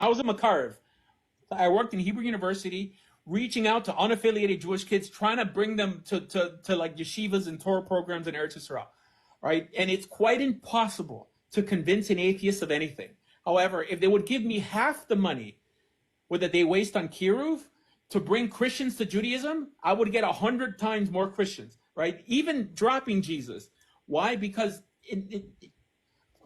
I was a Makarov. I worked in Hebrew University, reaching out to unaffiliated Jewish kids, trying to bring them to like yeshivas and Torah programs in Eretz Yisrael, right? And it's quite impossible to convince an atheist of anything. However, if they would give me half the money that they waste on Kiruv to bring Christians to Judaism, I would get 100 times more Christians, right? Even dropping Jesus. Why? Because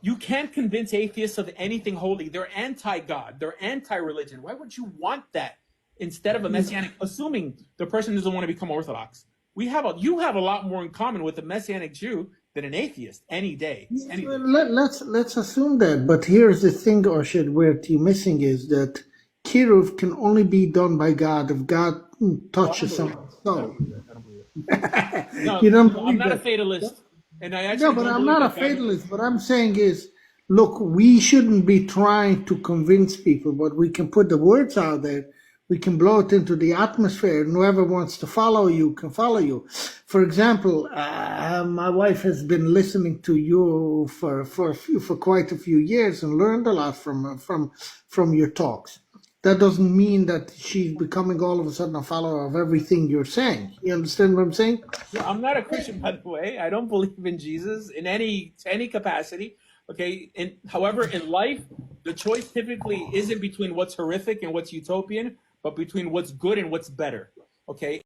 you can't convince atheists of anything holy. They're anti-God. They're anti-religion. Why would you want that instead of a messianic, assuming the person doesn't want to become Orthodox? You have a lot more in common with a messianic Jew than an atheist any day. Let's assume that. But here's the thing, Orshad, where you're missing is that Kiruv can only be done by God if God touches someone's soul. I don't believe it. No, You don't believe I'm not that? a fatalist. And I actually No, but don't I'm believe not a that God- fatalist. What I'm saying is, look, we shouldn't be trying to convince people, but we can put the words out there. We can blow it into the atmosphere, and whoever wants to follow you can follow you. For example, my wife has been listening to you for quite a few years and learned a lot from your talks. That doesn't mean that she's becoming all of a sudden a follower of everything you're saying. You understand what I'm saying? I'm not a Christian, by the way. I don't believe in Jesus in any capacity. Okay. However, in life, the choice typically isn't between what's horrific and what's utopian, but between what's good and what's better. Okay.